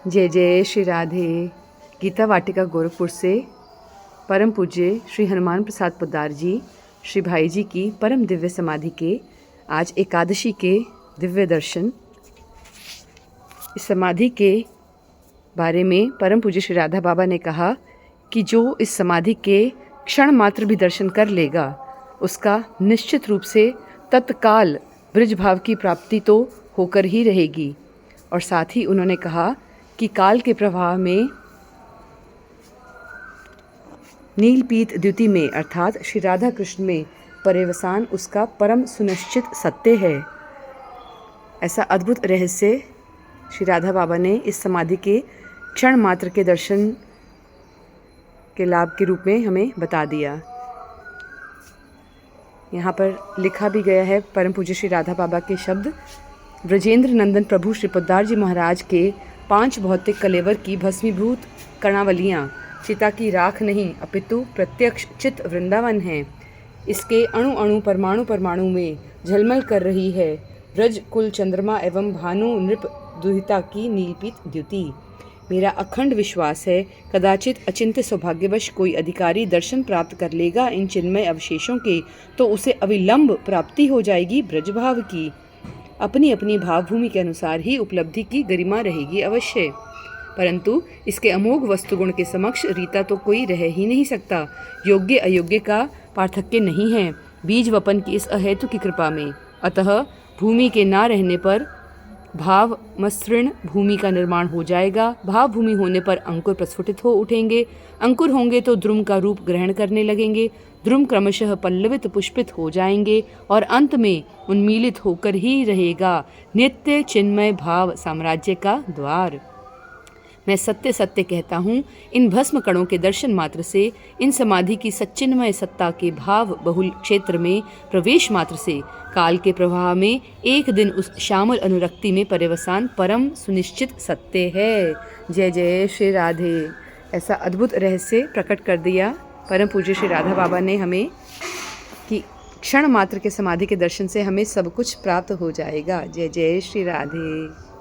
जय जय श्री राधे। गीता वाटिका गोरखपुर से परम पूज्य श्री हनुमान प्रसाद पोद्दार जी, श्री भाई जी की परम दिव्य समाधि के आज एकादशी के दिव्य दर्शन। इस समाधि के बारे में परम पूज्य श्री राधा बाबा ने कहा कि जो इस समाधि के क्षण मात्र भी दर्शन कर लेगा उसका निश्चित रूप से तत्काल ब्रज भाव की प्राप्ति तो होकर ही रहेगी। और साथ ही उन्होंने कहा कि काल के प्रवाह में नीलपीत द्युति में अर्थात श्री राधा कृष्ण में पर्यवसान उसका परम सुनिश्चित सत्य है। ऐसा अद्भुत रहस्य श्री राधा बाबा ने इस समाधि के क्षण मात्र के दर्शन के लाभ के रूप में हमें बता दिया। यहाँ पर लिखा भी गया है परम पूज्य श्री राधा बाबा के शब्द। ब्रजेंद्र नंदन प्रभु श्री पोद्दार जी महाराज के 5 भौतिक कलेवर की भस्मीभूत कर्णावलियाँ चिता की राख नहीं अपितु प्रत्यक्ष चित वृंदावन हैं। इसके अणु अणु परमाणु परमाणु में झलमल कर रही है ब्रज कुल चंद्रमा एवं भानु नृप दुहिता की नीलपीत द्युति। मेरा अखंड विश्वास है कदाचित अचिंत्य सौभाग्यवश कोई अधिकारी दर्शन प्राप्त कर लेगा इन चिन्मय अवशेषों के, तो उसे अविलंब प्राप्ति हो जाएगी ब्रजभाव की। अपनी अपनी भावभूमि के अनुसार ही उपलब्धि की गरिमा रहेगी अवश्य, परंतु इसके अमोघ वस्तुगुण के समक्ष रीता तो कोई रह ही नहीं सकता। योग्य अयोग्य का पार्थक्य नहीं है बीज वपन की इस अहेतु की कृपा में। अतः भूमि के ना रहने पर भाव मसृण भूमि का निर्माण हो जाएगा। भाव भूमि होने पर अंकुर प्रस्फुटित हो उठेंगे। अंकुर होंगे तो द्रुम का रूप ग्रहण करने लगेंगे। द्रुम क्रमशः पल्लवित पुष्पित हो जाएंगे और अंत में उन्मीलित होकर ही रहेगा नित्य चिन्मय भाव साम्राज्य का द्वार। मैं सत्य सत्य कहता हूँ, इन भस्म कणों के दर्शन मात्र से, इन समाधि की सच्चिन्मय सत्ता के भाव बहुल क्षेत्र में प्रवेश मात्र से काल के प्रवाह में एक दिन उस श्यामल अनुरक्ति में पर्यवसान परम सुनिश्चित सत्य है। जय जय श्री राधे। ऐसा अद्भुत रहस्य प्रकट कर दिया परम पूज्य श्री राधा बाबा ने हमें कि क्षण मात्र के समाधि के दर्शन से हमें सब कुछ प्राप्त हो जाएगा। जय जय श्री राधे।